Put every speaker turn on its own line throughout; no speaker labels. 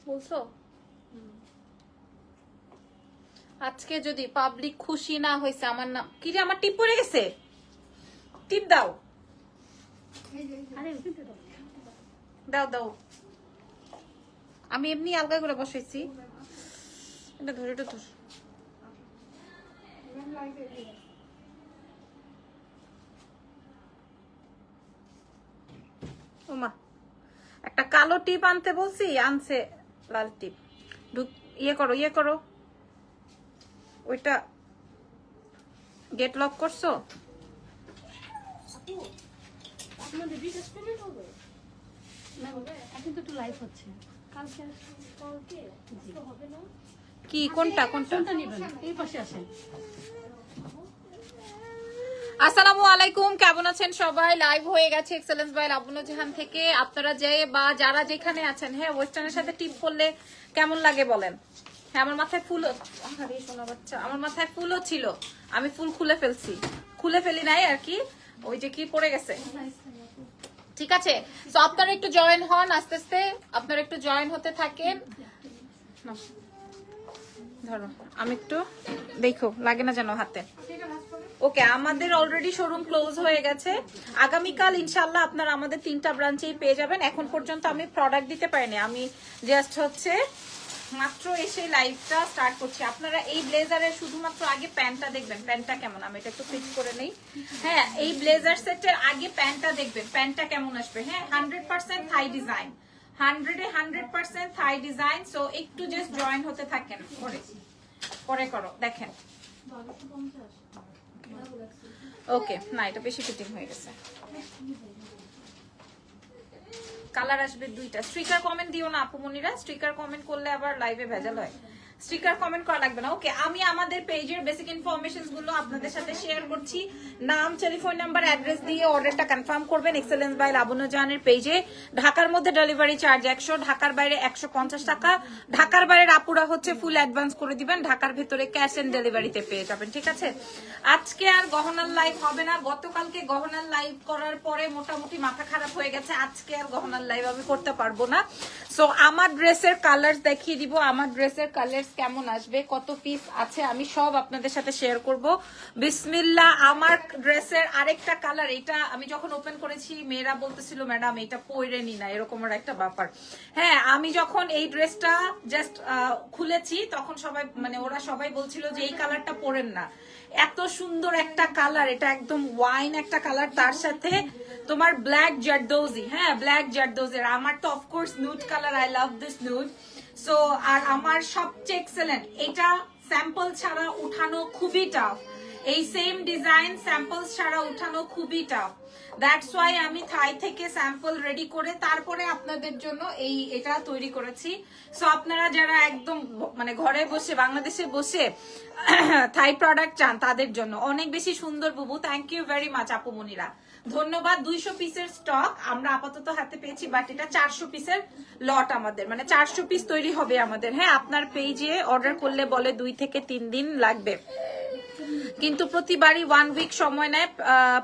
বলছো আজকে যদি পাবলিক খুশি না হয়েছে আমার নাম কি রে, আমার টিপ পড়ে গেছে, টিপ দাও দাও দাও, আমি এমনি আলগা করে বসাইছি, এটা ধর, এটা ধর। ওমা, একটা কালো টিপ আনতে বলছি, আনছে লাল টিপ। ইয়ে করো, ইয়ে করো, ওইটা গেট লক করছো? কি কোনটা কোনটা? আসসালামু আলাইকুম, কেমন আছেন সবাই? লাইভ হয়ে গেছে এক্সেলেন্স বাই লাবণ্য জাহান থেকে। আপনারা যে বা যারা যেখানে আছেন, হ্যাঁ ওয়েস্টার্নের সাথে টিপ করলে কেমন লাগে বলেন? হ্যাঁ আমার মাথায় ফুল, আরে সোনা বাচ্চা, আমার মাথায় ফুলও ছিল, আমি ফুল খুলে ফেলছি, খুলে ফেলি নাই আর কি, ওই যে কি পড়ে গেছে। ঠিক আছে, তো আপনারা একটু জয়েন হন আস্তে আস্তে, আপনারা একটু জয়েন হতে থাকেন। ধরো আমি একটু দেখো লাগে না যেন হাতে। ওকে, আমাদের অলরেডি শোরুম ক্লোজ হয়ে গেছে। আগামীকাল ইনশাল্লাহ আপনারা আমাদের 3টা ব্রাঞ্চেই পেয়ে যাবেন। এখন পর্যন্ত আমি প্রোডাক্ট দিতে পারিনি, আমি জাস্ট হচ্ছে মাত্র এসে লাইভটা স্টার্ট করছি। আপনারা এই ব্লেজারের শুধুমাত্র আগে প্যান্টটা দেখবেন, প্যান্টটা কেমন, আমি এটা একটু ফিক্স করে নেই। হ্যাঁ এই ব্লেজার সেটের আগে প্যান্টটা দেখবেন, প্যান্টটা কেমন আসবে। হ্যাঁ 100% থাই ডিজাইন, 100% থাই ডিজাইন। সো একটু জাস্ট জয়েন হতে থাকেন, পরে পরে করো দেখেন। ওকে, না এটা বেশি ফিটিং হয়ে গেছে। কালার আসবে 2টা। স্টিকার কমেন্ট দিও না আপু মনিরা, স্টিকার কমেন্ট করলে আবার লাইভে ভেজাল হয়, স্টিকার কমেন্ট করা লাগবে না। ওকে, আমি আমাদের পেজের বেসিক ইনফরমেশনস গুলো আপনাদের সাথে শেয়ার করছি। নাম, টেলিফোন নাম্বার, অ্যাড্রেস দিয়ে অর্ডারটা কনফার্ম করবেন এক্সেলেন্স বাই লাবণ্য জাহানের পেজে। ঢাকার মধ্যে ডেলিভারি চার্জ 100, ঢাকার বাইরে 150 টাকা। ঢাকার বাইরের আপুরা হচ্ছে ফুল অ্যাডভান্স করে দিবেন, ঢাকার ভেতরে ক্যাশ এন্ড ডেলিভারিতে পেয়ে যাবেন। ঠিক আছে, আজকে আর গহনার লাইভ হবে না। গতকালকে গহনার লাইভ করার পরে মোটামুটি মাথা খারাপ হয়ে গেছে, আজকে আর গহনার লাইভ আমি করতে পারবো না। সো আমার ড্রেসের কালার দেখিয়ে দিব, আমার ড্রেসের কালার কেমন আসবে, কত পিস আছে, আমি সব আপনাদের সাথে শেয়ার করব। বিসমিল্লাহ। আমার ড্রেসের আরেকটা কালার, এটা আমি যখন ওপেন করেছি মেয়েরা বলতেছিল ম্যাডাম এটা পইরেনি না, এরকম একটা ব্যাপার। হ্যাঁ আমি যখন এই ড্রেসটা জাস্ট খুলেছি তখন সবাই মানে ওরা সবাই বলছিল যে এই কালারটা পরেন না, এত সুন্দর একটা কালার, এটা একদম ওয়াইন একটা কালার, তার সাথে তোমার ব্ল্যাক জারদৌজি। হ্যাঁ ব্ল্যাক জারদৌজি, আমার তো of course nude colour, I love this nude. So আর আমার সবচেয়ে এক্সেলেন্ট, এটা স্যাম্পল ছাড়া উঠানো খুবই টাফ, এই সেম ডিজাইন স্যাম্পল ছাড়া উঠানো খুবই টাফ। দ্যাটস ওয়াই আমি থাই থেকে স্যাম্পল রেডি করে তারপরে আপনাদের জন্য এটা তৈরি করেছি। সো আপনারা যারা একদম মানে ঘরে বসে বাংলাদেশে বসে থাই প্রোডাক্ট চান তাদের জন্য অনেক বেশি সুন্দর। বুবু থ্যাংক ইউ ভেরি মাচ আপু মনিরা, ধন্যবাদ। 200 পিসের স্টক আমরা আপাতত হাতে পেয়েছি, বাট এটা 400 পিসের লট আমাদের, মানে 400 পিস তৈরি হবে আমাদের। হ্যাঁ আপনার পেজে অর্ডার করলে বলে 2 থেকে 3 দিন লাগবে, কিন্তু প্রতিবারই 1 উইক সময় নেয়।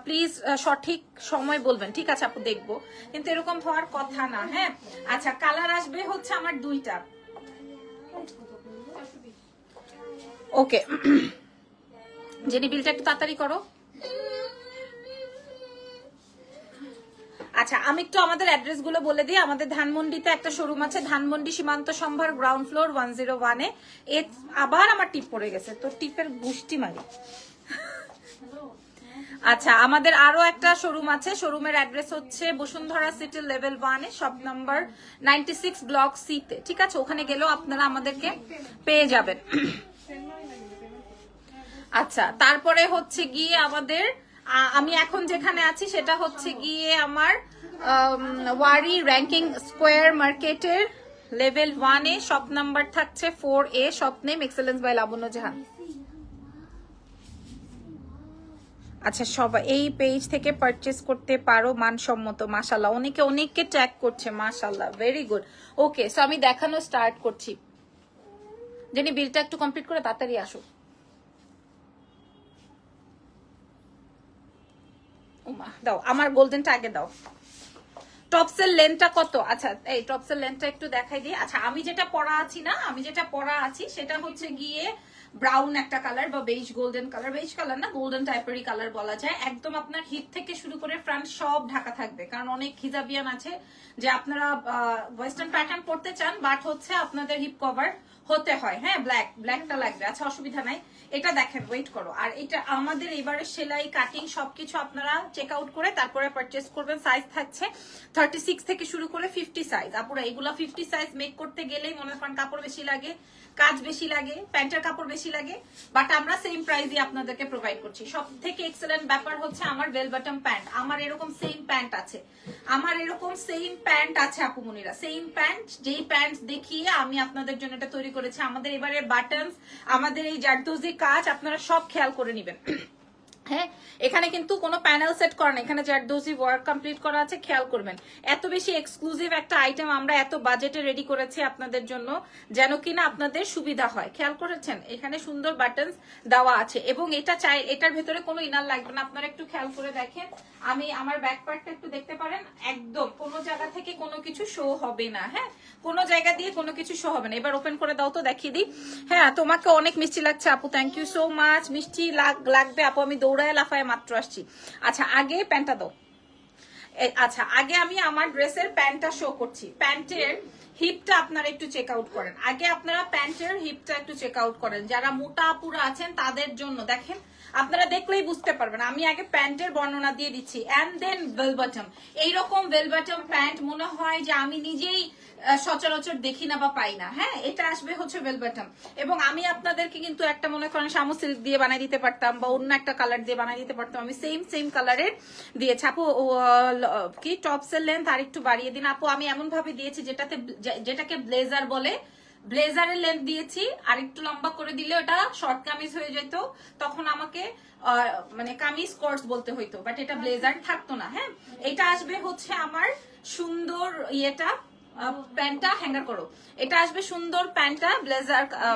প্লিজ সঠিক সময় বলবেন। ঠিক আছে আপু দেখবো, কিন্তু এরকম হওয়ার কথা না। হ্যাঁ আচ্ছা, কালার আসবে হচ্ছে আমার 2টা। ওকে জেনি বিলটা একটু তাড়াতাড়ি করো। আচ্ছা আমি একটু আমাদের অ্যাড্রেস গুলো বলে দিই। আমাদের ধানমন্ডিতে একটা শোরুম আছে, ধানমন্ডি সীমান্ত সম্ভার গ্রাউন্ড ফ্লোর 101-এ। আবার আমার টিপ পড়ে গেছে, তো টিপের গুষ্টি মারি। আচ্ছা আমাদের আরো একটা শোরুম আছে, শোরুমের অ্যাড্রেস হচ্ছে বসুন্ধরা সিটি লেভেল 1-এ, শপ নাম্বার 96 ব্লক সি-তে। ঠিক আছে, ওখানে গেলেও আপনারা আমাদেরকে পেয়ে যাবেন। আচ্ছা তারপরে হচ্ছে গিয়ে আমাদের আমি এখন যেখানে আছি সেটা হচ্ছে গিয়ে আমার ওয়ারি র্যাঙ্কিং স্কোয়ার মার্কেটের লেভেল 1-এ, শপ নাম্বার থাকছে 4A, shop name excellence by Labonno Jahan. আচ্ছা সবাই এই পেজ থেকে পারচেজ করতে পারো, মানসম্মত। মাশাআল্লাহ, অনেকে ট্যাগ করছে, মাশাআল্লাহ ভেরি গুড। ওকে সো আমি দেখানো স্টার্ট করছি। জেনি বিলটা একটু কমপ্লিট করে তাড়াতাড়ি আসো। দাও আমার গোল্ডেনটা আগে দাও। টপসের লেন্থটা কত? আচ্ছা এই টপসের লেন্থটা একটু দেখাই দিই। আচ্ছা আমি যেটা পরা আছি না, আমি যেটা পরা আছি সেটা হচ্ছে গিয়ে ব্রাউন একটা কালার বা beige golden colour, beige colour না গোল্ডেন টাইপেরই কালার বলা যায়। একদম আপনার হিপ থেকে শুরু করে ফ্রন্ট সব ঢাকা থাকবে, কারণ অনেক হিজাবিয়ান আছে যে আপনারা ওয়েস্টার্ন প্যাটার্ন পড়তে চান বাট হচ্ছে আপনাদের হিপ কভার হতে হয়। হ্যাঁ ব্ল্যাকটা লাগবে, আচ্ছা অসুবিধা নাই। এটা দেখেন, ওয়েট করো। আর এটা আমাদের এবারে সেলাই কাটিং সবকিছু আপনারা চেক আউট করে তারপরে পারচেস করবেন। সাইজ থাকছে 36 থেকে শুরু করে 50 সাইজ। আপুরা এগুলা 50 সাইজ মেক করতে গেলেই মনে করেন কাপড় বেশি লাগে, কাজ বেশি লাগে, প্যান্টের কাপড় বেশি লাগে, বাট আমরা সেম প্রাইসে আপনাদেরকে প্রোভাইড করছি। সব থেকে এক্সেলেন্ট ব্যাপার হচ্ছে আমার বেল বটম প্যান্ট, আমার এরকম সেম প্যান্ট আছে, আমার এরকম সেম প্যান্ট আছে আপুমনিরা, সেম প্যান্ট, যেই প্যান্ট দেখিয়ে আমি আপনাদের জন্য এটা তৈরি করেছি। আমাদের এবারে বাটনস, আমাদের এই জারদোজি কাজ আপনারা সব খেয়াল করে নেবেন। হ্যাঁ এখানে কিন্তু কোনো প্যানেল সেট করা না, এখানে জারদোজি ওয়ার্ক কমপ্লিট করা আছে, খেয়াল করবেন। এত বেশি এক্সক্লুসিভ একটা আইটেম আমরা এত বাজেটে রেডি করেছি আপনাদের জন্য, যেন কিনা আপনাদের সুবিধা হয়। খেয়াল করেছেন এখানে সুন্দর বাটনস দেওয়া আছে, এবং এটা চাই এটার ভেতরে কোনো ইনার লাগবে না। আপনারা একটু খেয়াল করে দেখেন, আমি আমার ব্যাক পার্টটা একটু দেখতে পারেন, একদম কোনো জায়গা থেকে কোনো কিছু শো হবে না। হ্যাঁ কোনো জায়গা দিয়ে কোনো কিছু শো হবে না। এবার ওপেন করে দাও তো, দেখিয়ে দিই। হ্যাঁ তোমাকে অনেক মিষ্টি লাগছে আপু, থ্যাংক ইউ সো মাচ। মিষ্টি লাগবে আপু, আমি দৌড়ায় লাফায় মাত্র আসছি। আচ্ছা আগে প্যান্টটা দাও। আচ্ছা আগে আমি আমার ড্রেসের প্যান্টটা শো করছি। প্যান্টের হিপটা আপনারা একটু চেক আউট করেন, আগে আপনারা প্যান্টের হিপটা একটু চেক আউট করেন। যারা মোটা আপুরা আছেন তাদের জন্য দেখেন, আপনারা দেখলেই বুঝতে পারবেন। আমি আগে প্যান্টের বর্ণনা দিয়ে দিচ্ছি, এন্ড দেন বেল বটম। এইরকম বেল বটম প্যান্ট মনে হয় যে আমি নিজেই সচরাচর দেখি না বা পাই না। হ্যাঁ এটা আসবে হচ্ছে বেল বটম, এবং আমি আপনাদেরকে কিন্তু একটা মনে করেন শামু সিল্ক দিয়ে বানাই দিতে পারতাম বা অন্য একটা কালার দিয়ে বানাই দিতে পারতাম। আমি সেম কালারের দিয়েছি আপু। কি টপসের লেন্থ আর একটু বাড়িয়ে দিন আপু। আমি এমন ভাবে দিয়েছি যেটাকে ব্লেজার বলে, ব্লেজারের লেন্থ দিয়েছি, আর একটু লম্বা করে দিলে ওটা শর্ট কামিজ হয়ে যেত, তখন আমাকে মানে কামিজ কোর্স বলতে হইতো, বাট এটা ব্লেজার থাকতো না। হ্যাঁ এটা আসবে হচ্ছে আমার সুন্দর ইয়েটা প্যান্টটা, হ্যাঙ্গার করো, এটা আসবে সুন্দর প্যান্টটা,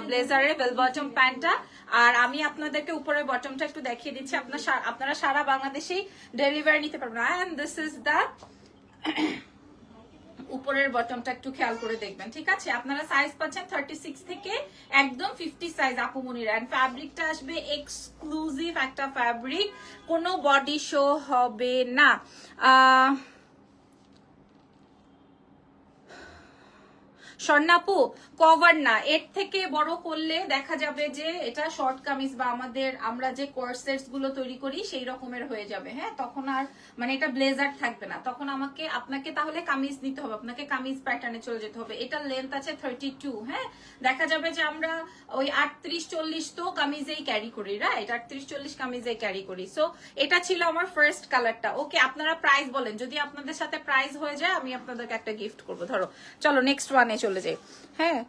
ব্লেজারের বেল বটম প্যান্টটা। আর আমি আপনাদেরকে উপরের বটমটা একটু দেখিয়ে দিচ্ছি, আপনারা সারা বাংলাদেশেই ডেলিভারি নিতে পারবেন। এন্ড দিস ইজ দা উপরের বটমটা একটু খেয়াল করে দেখবেন, ঠিক আছে? আপনারা সাইজ পাচ্ছেন 36 থেকে একদম 50 সাইজ আপুমনিরা। এন্ড ফ্যাব্রিকটা আসবে এক্সক্লুসিভ একটা ফ্যাব্রিক, কোনো বডি শো হবে না। স্বর্ণাপু কভার না, এর থেকে বড় করলে দেখা যাবে যে এটা শর্ট কামিজ বা আমরা যে কোর্সেটস গুলো তৈরি করি সেই রকমের হয়ে যাবে। হ্যাঁ তখন আর মানে এটা ব্লেজার থাকবে না, তখন আপনাকে তাহলে কামিজ নিতে হবে, আপনাকে কামিজ প্যাটার্নে চলে যেতে হবে। এটার লেন্থ আছে 32। হ্যাঁ দেখা যাবে যে আমরা ওই 38-40 তো কামিজেই ক্যারি করি, রাইট? 38-40 কামিজেই ক্যারি করি। সো এটা ছিল আমার ফার্স্ট কালারটা। ওকে আপনারা প্রাইস বলেন, যদি আপনাদের সাথে প্রাইস হয়ে যায় আমি আপনাদেরকে একটা গিফট করবো। ধরো চলো নেক্সট ওয়ানে চলে যাই। হ্যাঁ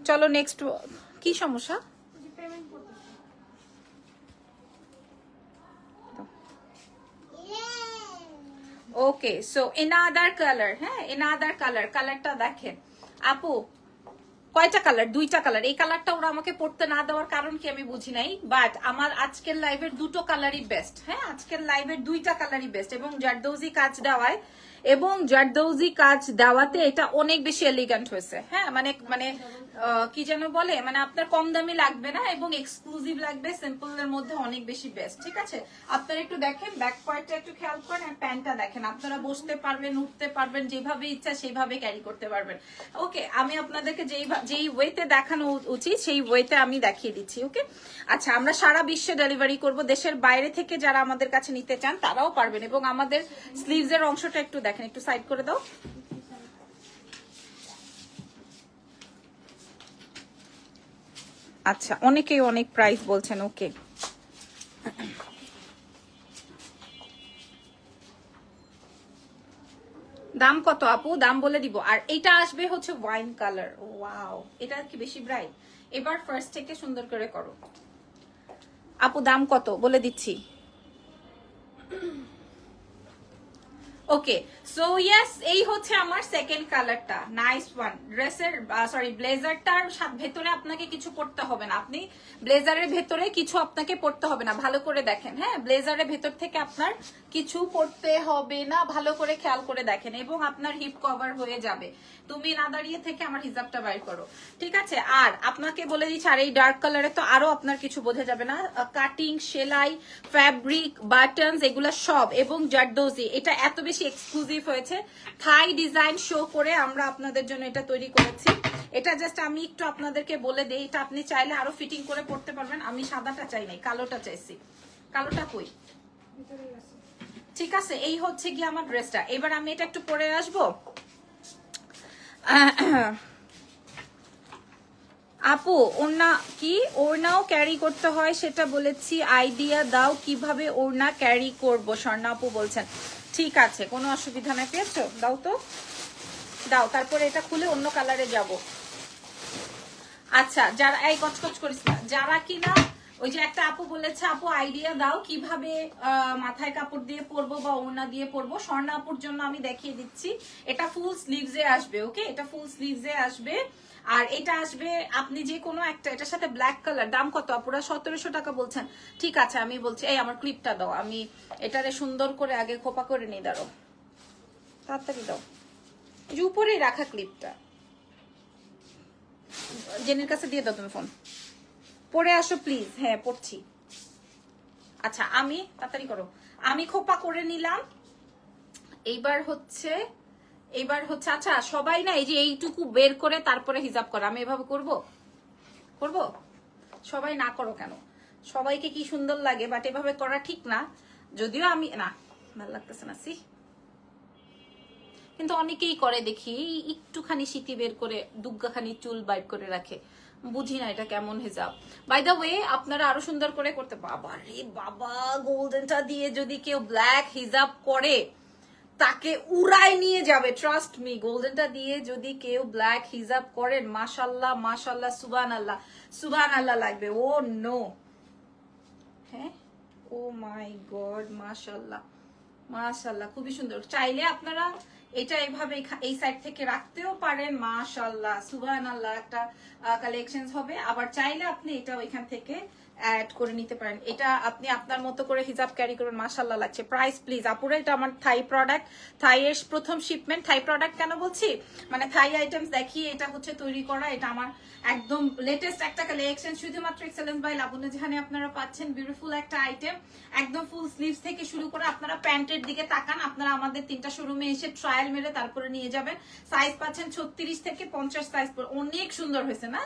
চলো নেক্সট। কি সমস্যা? Okay so another colour. হ্যাঁ এনাদার কালারটা দেখেন আপু, কয়টা কালার? দুইটা কালার। এই কালারটা ওরা আমাকে পড়তে না দেওয়ার কারণ কি আমি বুঝি নাই, বাট আমার আজকের লাইভের দুটো কালারই বেস্ট। হ্যাঁ আজকের লাইভের দুইটা কালারই বেস্ট, এবং জারদৌজি কাজ দেওয়ায় এবং জারদৌজি কাজ দেওয়াতে এটা অনেক বেশি এলিগেন্ট হয়েছে। হ্যাঁ মানে মানে কি যেন বলে, মানে আপনার কম দামি লাগবে না এবং এক্সক্লুসিভ লাগবে, সিম্পল এর মধ্যে অনেক বেশি বেস্ট। ঠিক আছে আপনারা একটু দেখেন, ব্যাক পার্টটা একটু খেয়াল করেন, আর প্যান্টটা দেখেন। আপনারা বসতে পারবেন, উঠতে পারবেন, যেভাবে ইচ্ছা সেইভাবে ক্যারি করতে পারবেন। ওকে আমি আপনাদেরকে যেই ওয়েতে দেখানো উচিত সেই ওয়েতে আমি দেখিয়ে দিচ্ছি। ওকে আচ্ছা আমরা সারা বিশ্বে ডেলিভারি করব, দেশের বাইরে থেকে যারা আমাদের কাছে নিতে চান তারাও পারবেন। এবং আমাদের স্লিভস এর অংশটা একটু দেখেন, একটু সাইড করে দাও। আচ্ছা অনেকেই অনেক প্রাইস বলছেন। ওকে দাম কত আপু? দাম বলে দিব। আর এটা আসবে হচ্ছে ওয়াইন কালার। ওয়াও এটা কি বেশি ব্রাইট? এবার ফার্স্ট থেকে সুন্দর করে করো আপু। দাম কত বলে দিচ্ছি, ওকে, সো ইয়েস, এই হচ্ছে আমার সেকেন্ড কালারটা, নাইস ওয়ান। ড্রেসের সরি ব্লেজারটার ভেতরে আপনাকে কিছু পড়তে হবে না, আপনি ব্লেজারের ভেতরে কিছু আপনাকে পড়তে হবে না, ভালো করে দেখেন। হ্যাঁ, ব্লেজারের ভেতর থেকে আপনার কিছু পড়তে হবে না, ভালো করে খেয়াল করে দেখেন, এবং আপনার হিপ কভার হয়ে যাবে। তুমি না দাঁড়িয়ে থেকে আমার হিজাবটা বাইর করো, ঠিক আছে? আর আপনাকে বলে দিচ্ছি, আর এই ডার্ক কালারে তো আরো আপনার কিছু বোঝা যাবে না, কাটিং, সেলাই, ফ্যাব্রিক, বাটনস, এগুলা সব, এবং জারদোজি, এটা এত বেশি এক্সক্লুসিভ হয়েছে। থাই ডিজাইন শো করে আমরা আপনাদের জন্য এটা তৈরি করেছি। এটা জাস্ট আমি একটু আপনাদেরকে বলে দেই, এটা আপনি চাইলে আরো ফিটিং করে পড়তে পারবেন। আমি সাদাটা চাই নাই, কালোটা চাইছি। কালোটা কই? ঠিক আছে, এই হচ্ছে কি আমার ড্রেসটা। এবার আমি এটা একটু পরে আসবো। আপু, ওড়না কি ওড়নাও ক্যারি করতে হয় সেটা বলেছি, আইডিয়া দাও কিভাবে ওড়না ক্যারি করব, স্বর্ণা আপু বলছেন। ঠিক আছে, কোনো অসুবিধা নাই, পেয়েছো? দাও তো, দাও। তারপরে এটা খুলে অন্য কালারে যাব। আচ্ছা, যারা এই কচকচ করিস না, যারা কিনা ওই যে একটা আপু বলেছে, আপু আইডিয়া দাও কিভাবে মাথায় কাপড় দিয়ে পরবো বা ওড়না দিয়ে পরবো, স্বর্ণা আপুর জন্য আমি দেখিয়ে দিচ্ছি। এটা ফুল স্লিভসে আসবে, ওকে, এটা ফুল স্লিভসে আসবে। আর এটা আসবে আপনি যে কোনো একটা, এটার সাথে ব্ল্যাক কালার। দাম কত আপুরা? 1700 টাকা বলছেন। ঠিক আছে, আমি বলছি, এই আমার ক্লিপটা দাও, আমি এটারে সুন্দর করে আগে খোপা করে নিই, দাঁড়ো, তাড়াতাড়ি দাও। যে উপরেই রাখা ক্লিপটা জেনির কাছে দিয়ে দাও তুমি ফোন। পরে আসো প্লিজ। হ্যাঁ, পড়ছি। আচ্ছা, আমি তাড়াতাড়ি করো, আমি খোপা করে নিলাম। এইবার হচ্ছে আচ্ছা, সবাই না এই যে এইটুকু বের করে তারপরে হিজাব করে, আমি এভাবে করব? সবাই না করো কেন? সবাইকে কি সুন্দর লাগে, বাট এভাবে করা ঠিক না। যদিও আমি না, ভালো লাগতেছে না, সি, কিন্তু অনেকেই করে দেখি, একটুখানি সিটি বের করে দুগ্গাখানি চুল বাইর করে রাখে। বুঝি না এটা কেমন হিজাব। বাই দ্য ওয়ে, আপনারা আরো সুন্দর করে করতে, বাবা রে বাবা, গোল্ডেনটা দিয়ে যদি কেউ ব্ল্যাক হিজাব করে তাকে উড়াই নিয়ে যাবে, ট্রাস্ট মি। গোল্ডেনটা দিয়ে যদি কেউ ব্ল্যাক হিজাব করেন, মাশাল্লাহ মাশাল্লাহ, সুবহানাল্লাহ সুবহানাল্লাহ লাগবে। ও নো, হ্যাঁ, ও মাই গড, মাশাল্লাহ মাশাল্লাহ, খুবই সুন্দর। চাইলে আপনারা এটা এভাবে এই সাইড থেকে রাখতেও পারেন, মাশাল্লাহ সুবহানাল্লাহ, একটা কালেকশনস হবে। আবার চাইলে আপনি এটা ওইখান থেকে অ্যাড করে নিতে পারেন। এটা আপনি আপনার মতো করে হিজাব ক্যারি করবেন, মাশাল্লাহ লাগছে। প্রাইস প্লিজ আপুরা, এটা আমার থাই প্রোডাক্ট, থাই এর প্রথম শিপমেন্ট। থাই প্রোডাক্ট কেন বলছি, মানে থাই আইটেমস দেখিয়ে এটা হচ্ছে তৈরি করা। এটা আমার একদম লেটেস্ট একটা কালেকশন, শুধুমাত্র এক্সেলেন্স বাই লাবণ্য, যেখানে আপনারা পাচ্ছেন বিউটিফুল একটা আইটেম, একদম ফুল স্লিভস থেকে শুরু করে। আপনারা প্যান্টের দিকে তাকান, আপনারা আমাদের 3টা শোরুমে এসে ট্রায়াল মেরে তারপরে নিয়ে যাবেন। সাইজ পাচ্ছেন 36 থেকে 50 সাইজ। অনেক সুন্দর হয়েছে না?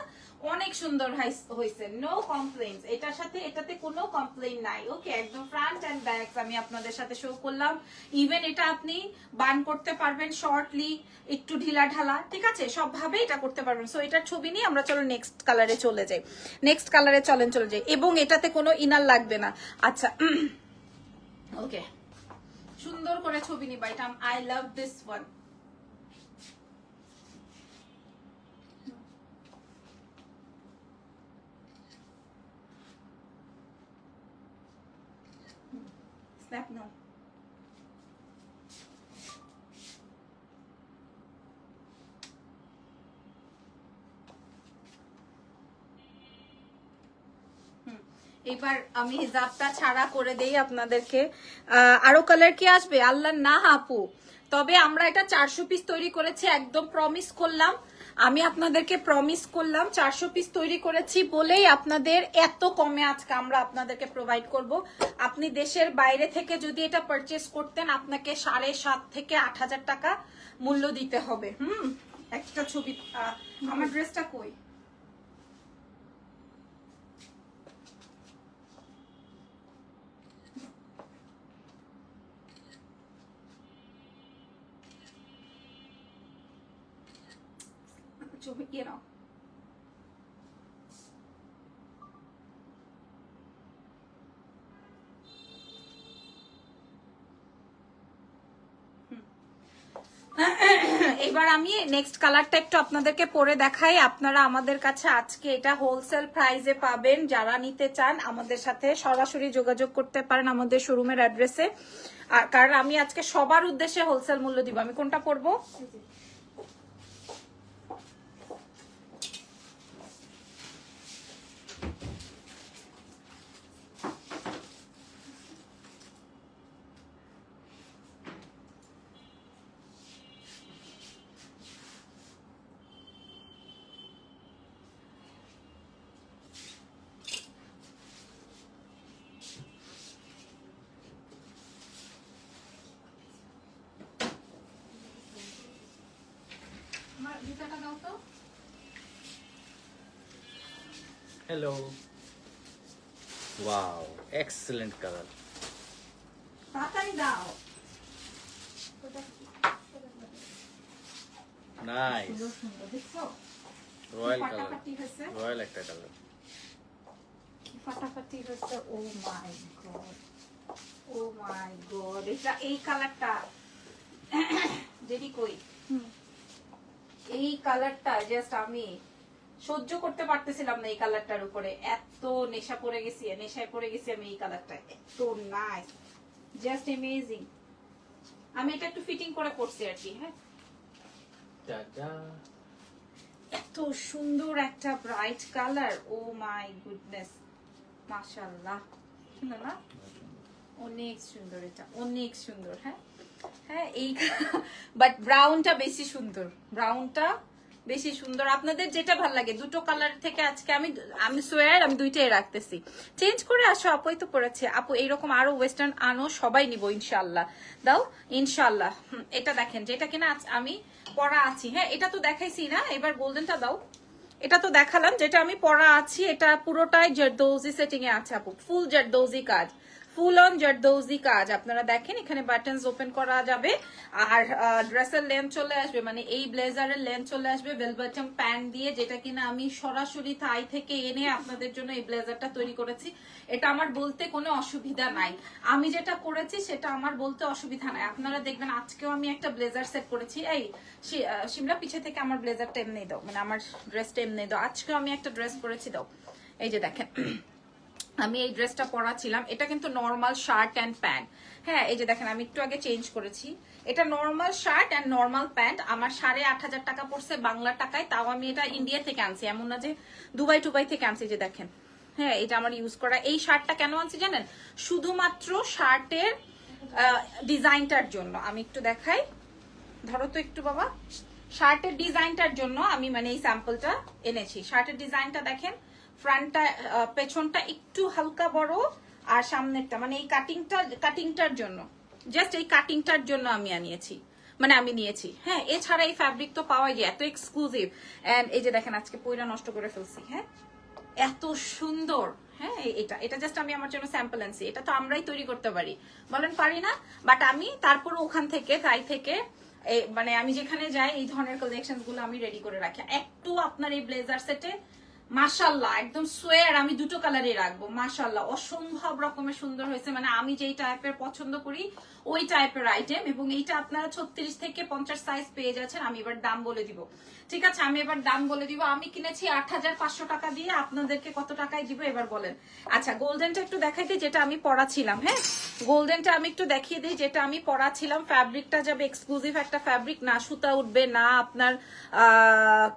অনেক সুন্দর হয়েছে, নো কমপ্লেইনস। এটার সাথে এটাতে কোনো কমপ্লেইন নাই, ওকে। একদম ফ্রন্ট এন্ড ব্যাক আমি আপনাদের সাথে শো করলাম। ইভেন এটা আপনি বান করতে পারবেন, শর্টলি, একটু ঢিলা ঢালা, ঠিক আছে, সব ভাবে এটা করতে পারবেন। সো এটার ছবি নিয়ে আমরা চলো নেক্সট কালারে চলে যাই। নেক্সট কালারে চলে যাই, এবং এটাতে কোনো ইনার লাগবে না। আচ্ছা, ওকে, সুন্দর করে ছবি নিবা, এটা I love this one. Snap now. এবার আমি হিজাবটা ছাড়া করে দেই আপনাদেরকে। আরো কালার কি আসবে? আল্লাহ না আপু, তবে আমরা এটা 400 পিস তৈরি করেছি, একদম প্রমিস করলাম, আমি আপনাদেরকে প্রমিস করলাম 400 পিস তৈরি করেছি বলেই আপনাদের এত কমে আজকে আমরা আপনাদেরকে প্রোভাইড করব। আপনি দেশের বাইরে থেকে যদি এটা পারচেস করতেন, আপনাকে 7,500 থেকে 8,000 টাকা মূল্য দিতে হবে। একটা ছবি, আমার ড্রেসটা কই? ছবি, you know. এবার আমি নেক্সট কালারটা একটু আপনাদেরকে পরে দেখাই। আপনারা আমাদের কাছে আজকে এটা হোলসেল প্রাইসে পাবেন। যারা নিতে চান আমাদের সাথে সরাসরি যোগাযোগ করতে পারেন আমাদের শোরুমের অ্যাড্রেসে। আর কারণ আমি আজকে সবার উদ্দেশ্যে হোলসেল মূল্য দিব। আমি কোনটা পরবো?
Hello. Wow, excellent color.
তাড়াতাড়ি দাও।
Nice.
দেখছো?
Royal color.
ফাটাফাটি হয়েছে।
Royal একটা color.
ফাটাফাটি হয়েছে। ও মাই গড, ও মাই গড, এটা এই কালারটা যেটি কই, এই কালারটা জাস্ট আমি সহ্য করতে পারতেছিলাম না এই কালারটার উপরে। এত নেশায় পড়ে গেছি আমি এই কালারটা। এত নাইস, জাস্ট অ্যামেজিং। আমি এটা একটু ফিটিং করে পড়ছি আর কি। হ্যাঁ, এত সুন্দর একটা bright colour. Oh my goodness, মাশাআল্লাহ। সুন্দর না? অনেক সুন্দর, এটা অনেক সুন্দর। হ্যাঁ হ্যাঁ, এই বাট ব্রাউনটা বেশি সুন্দর, ব্রাউনটা বেশি সুন্দর। আপনাদের যেটা ভালো লাগে, দুটো কালার থেকে আজকে আমি সোয়ার আমি দুইটাই রাখতেছি। চেঞ্জ করে আসো, আপুই তো পড়েছে। আপু এইরকম আরো ওয়েস্টার্ন আনো, সবাই নিব ইনশাআল্লাহ। দাও ইনশাআল্লাহ। এটা দেখেন, যেটা কিনা আমি পরা আছি। হ্যাঁ, এটা তো দেখাইছি না, এবার গোল্ডেনটা দাও। এটা তো দেখালাম, যেটা আমি পরা আছি এটা পুরোটাই জারদৌজি সেটিং এ আছে আপু, ফুল জারদৌজি কাজ, ফুল অন জারদৌজি কাজ। আপনারা দেখেন এখানে বাটনস ওপেন করা যাবে। আর ড্রেসের লেন্থ চলে আসবে, মানে এই ব্লেজারের লেন্থ চলে আসবে বেলবটম প্যান্ট দিয়ে, যেটা কিনা আমি সরাসরি থাই থেকে এনে আপনাদের জন্য এই ব্লেজারটা তৈরি করেছি। এটা আমার বলতে কোনো অসুবিধা নাই, আমি যেটা করেছি সেটা আমার বলতে অসুবিধা নাই। আপনারা দেখবেন আজকেও আমি একটা ব্লেজার সেট করেছি। এই শিমলা, পিছে থেকে আমার ব্লেজারটা এমনি দাও, মানে আমার ড্রেসটা এমনি দাও। আজকেও আমি একটা ড্রেস পরেছি, দাও। এই যে দেখেন, আমি এই ড্রেসটা পরা ছিলাম। এটা কিন্তু নর্মাল শার্ট অ্যান্ড প্যান্ট। হ্যাঁ, এই যে দেখেন আমি একটু আগে চেঞ্জ করেছি। এটা normal shirt and normal pant. আমার 8,500 টাকা পড়ছে বাংলা টাকায়, তাও আমি এটা ইন্ডিয়া থেকে আনছি, এমন না যে দুবাই থেকে আনছি। যে দেখেন, হ্যাঁ, এটা আমার ইউজ করা। এই শার্টটা কেন আনছি জানেন? শুধুমাত্র শার্টের ডিজাইনটার জন্য। আমি একটু দেখাই, ধরো তো একটু বাবা। শার্টের ডিজাইনটার জন্য আমি মানে এই স্যাম্পলটা এনেছি। শার্টের ডিজাইনটা দেখেন, ফ্রন্টটা পেছনটা একটু হালকা বড়, আর সামনেরটা মানে এই কাটিংটার জন্য, জাস্ট এই কাটিংটার জন্য আমি নিয়েছি। হ্যাঁ, এছাড়া এই ফ্যাব্রিক তো পাওয়াই যায়, এত এক্সক্লুসিভ। এন্ড এই যে দেখেন আজকে পয়রা নষ্ট করে ফেলছি। হ্যাঁ, এত সুন্দর। হ্যাঁ, এটা জাস্ট আমি আমার জন্য স্যাম্পল আনছি। এটা তো আমরাই তৈরি করতে পারি, বলেন পারি না? বাট আমি তারপরে ওখান থেকে তাই থেকে মানে আমি যেখানে যাই এই ধরনের কালেকশন গুলো আমি রেডি করে রাখি। একটু আপনার এই ব্লেজার সেটে মাশাআল্লাহ একদম সোয়ার আমি দুটো কালারই রাখবো। মাশাআল্লাহ অসম্ভব রকমের সুন্দর হয়েছে, মানে আমি যেই টাইপের পছন্দ করি ওই টাইপের আইটেম। এবং এইটা আপনারা 36 থেকে 50 সাইজ পেয়ে যাচ্ছেন। আমি এবার দাম বলে দিব, ঠিক আছে? আমি এবার দাম বলে দিব। আমি কিনেছি 8,500 টাকা দিয়ে, আপনাদেরকে কত টাকায় দিব এবার বলেন। আচ্ছা, গোল্ডেনটা একটু দেখাই দিই, যেটা আমি পরা ছিলাম। হ্যাঁ, গোল্ডেনটা আমি একটু দেখিয়ে দিই, যেটা আমি পরা ছিলাম। ফ্যাব্রিকটা যাবে এক্সক্লুসিভ একটা ফ্যাব্রিক, না সুতা উঠবে, না আপনার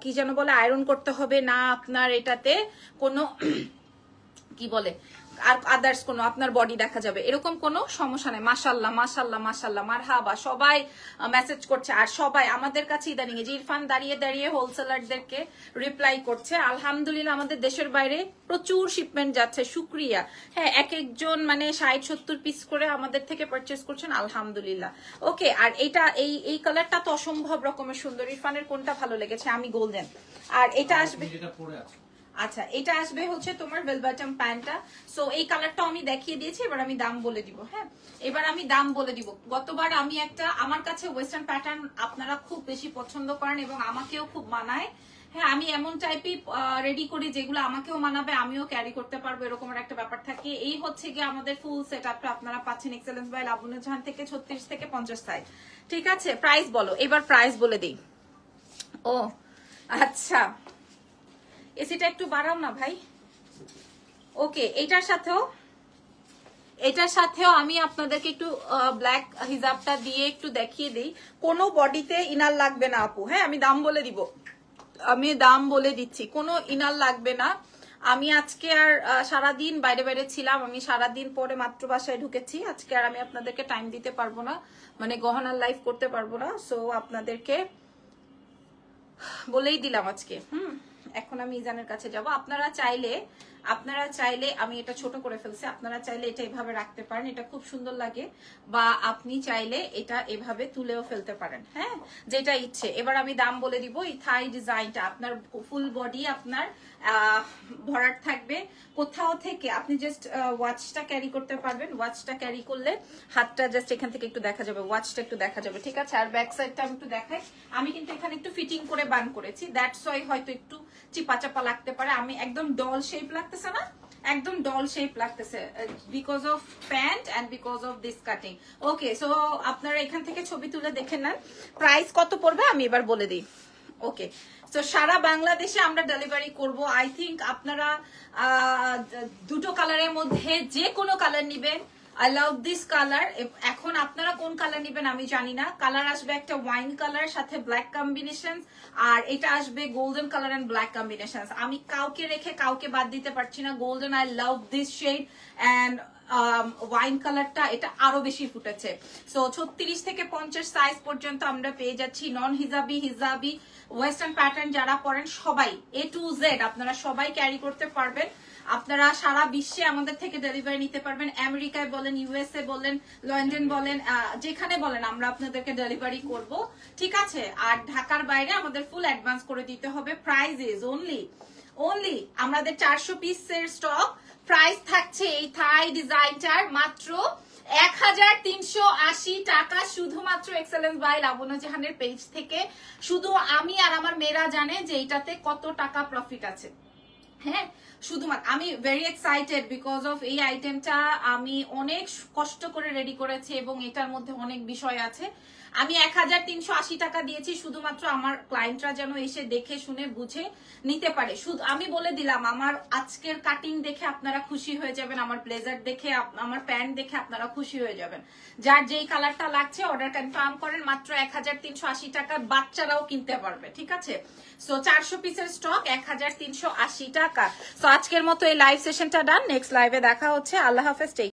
কি যেন বলে আয়রন করতে হবে, না আপনার এটাতে কোনো কি বলে আর আদার্স কোনো আপনার বডি দেখা যাবে, এরকম কোনো সমস্যা নেই। মাশাআল্লাহ মাশাআল্লাহ মাশাআল্লাহ, মারহাবা। সবাই মেসেজ করছে, আর সবাই আমাদের কাছে ইদানিং যে ইরফান দাঁড়িয়ে হোলসেলারদেরকে রিপ্লাই করছে। আলহামদুলিল্লাহ আমাদের দেশের বাইরে প্রচুর শিপমেন্ট যাচ্ছে, শুক্রিয়া। হ্যাঁ, এক একজন মানে 60-70 পিস করে আমাদের থেকে পারচেস করছেন, আলহামদুলিল্লাহ। ওকে, আর এই কালারটা তো অসম্ভব রকমের সুন্দর। ইরফানের কোনটা ভালো লেগেছে? আমি গোল্ডেন। আর এটা আসবে, আচ্ছা এটা আসবে হচ্ছে তোমার ভেলভেটম প্যান্টটা। সো এই কালারটাও আমি দেখিয়ে দিয়েছি, এবার আমি দাম বলে দিব। হ্যাঁ, এবার আমি দাম বলে দিব। গতবার আমি একটা, আমার কাছে ওয়েস্টার্ন প্যাটার্ন আপনারা খুব বেশি পছন্দ করেন এবং আমাকেও খুব মানায়। হ্যাঁ, আমি এমন টাইপই রেডি করি যেগুলো আমাকেও মানাবে, আমিও ক্যারি করতে পারবো, এরকমের একটা ব্যাপার থাকে। এই হচ্ছে কি আমাদের ফুল সেট আপটা আপনারা পাচ্ছেন এক্সেলেন্স বাই লাবণ্য জাহান থেকে 36 থেকে 50 সাইজ। ঠিক আছে, প্রাইস বলো, এবার প্রাইস বলে দিই। ও আচ্ছা, এসিটা একটু বাড়াও না ভাই। ওকে, এটার সাথেও এটার সাথেও আমি আপনাদেরকে একটু ব্ল্যাক হিজাবটা দিয়ে একটু দেখিয়ে দিই। কোনো বডিতে ইনার লাগবে না আপু, হ্যাঁ আমি দাম বলে দিব, আমি দাম বলে দিচ্ছি, কোনো ইনার লাগবে না। আমি আজকে আর সারাদিন বাইরে বাইরে ছিলাম, আমি সারাদিন পরে মাত্র বাসায় ঢুকেছি। আজকে আর আমি আপনাদেরকে টাইম দিতে পারবো না, মানে গহনার লাইভ করতে পারবো না। সো আপনাদেরকে বলেই দিলাম আজকে। এখন আমি ইজানের কাছে যাব। আপনারা চাইলে আমি এটা ছোট করে ফেলছি, আপনারা চাইলে এটা এভাবে রাখতে পারেন, এটা খুব সুন্দর লাগে, বা আপনি চাইলে এটা এভাবে তুলেও ফেলতে পারেন, হ্যাঁ যেটা ইচ্ছে। এবার আমি দাম বলে দিব। এই থাই ডিজাইনটা আপনার ফুল বডি আপনার ভরাট থাকবে। কোথাও থেকে আপনি জাস্ট ওয়াচটা ক্যারি করতে পারবেন, ওয়াচটা ক্যারি করলে হাতটা জাস্ট এখান থেকে একটু দেখা যাবে, ওয়াচটা একটু দেখা যাবে, ঠিক আছে। আর ব্যাক সাইডটা আমি একটু দেখাই, আমি কিন্তু এখানে একটু ফিটিং করে বান করেছি, দ্যাটস ওয়াই হয়তো একটু চিপা চাপা লাগতে পারে। আমি একদম ডল শেপ লাগতেছে না, একদম ডল শেপ লাগতেছে because of pant and because of this cutting. Okay, so আপনারা এখান থেকে ছবি তুলে দেখে নেন। প্রাইস কত পড়বে আমি এবার বলে দিই। ওকে, তো সারা বাংলাদেশে আমরা ডেলিভারি করব। আই থিঙ্ক আপনারা দুটো কালারের মধ্যে যে কোনো কালার নিবেন। I love this colour. এখন আপনারা কোন কালার নিবেন আমি জানি না। কালার আসবে একটা ওয়াইন কালার সাথে ব্ল্যাক কম্বিনেশন, আর এটা আসবে golden colour and black combination. আমি কাউকে রেখে কাউকে বাদ দিতে পারছি না। Golden, I love this shade, and wine কালারটা এটা আরো বেশি ফুটেছে। সো 36 থেকে 50 সাইজ পর্যন্ত আমরা পেয়ে যাচ্ছি। নন হিজাবি, হিজাবি, ওয়েস্টার্ন প্যাটার্ন যারা পরেন সবাই A to Z আপনারা সবাই ক্যারি করতে পারবেন। আপনারা সারা বিশ্বে আমাদের থেকে ডেলিভারি নিতে পারবেন। আমেরিকায় বলেন, ইউএসএ বলেন, লন্ডন বলেন, যেখানে বলেন আমরা আপনাদেরকে ডেলিভারি করব, ঠিক আছে। আর ঢাকার বাইরে আমাদের ফুল অ্যাডভান্স করে দিতে হবে। প্রাইস ইজ অনলি আমাদের 400 পিসের স্টক। প্রাইস থাকছে এই থাই ডিজাইনটার মাত্র 1380 টাকা, শুধুমাত্র এক্সেলেন্স বাই লাবণ্য জাহানের পেজ থেকে। শুধু আমি আর আমার মেয়েরা জানে যে এটাতে কত টাকা প্রফিট আছে, হ্যাঁ শুধুমাত্র। আমি ভেরি এক্সাইটেড বিকজ অফ এই আইটেমটা আমি অনেক কষ্ট করে রেডি করেছি এবং এটার মধ্যে অনেক বিষয় আছে। আমি 1380 টাকা দিয়েছি শুধুমাত্র আমার ক্লায়েন্টরা যেন এসে দেখে শুনে বুঝে নিতে পারে। শুধু আমি বলে দিলাম, আমার আজকের কাটিং দেখে আপনারা খুশি হয়ে যাবেন, আমার ব্লেজার দেখে, আমার প্যান্ট দেখে আপনারা খুশি হয়ে যাবেন। যার যেই কালারটা লাগছে অর্ডার কনফার্ম করেন, মাত্র 1380 টাকায় বাচ্চারাও কিনতে পারবে, ঠিক আছে। সো 400 পিসের স্টক 1380 টাকা। সো আজকের মতো এই লাইভ সেশনটা ডান। নেক্সট লাইভে দেখা হচ্ছে। আল্লাহ হাফেজ।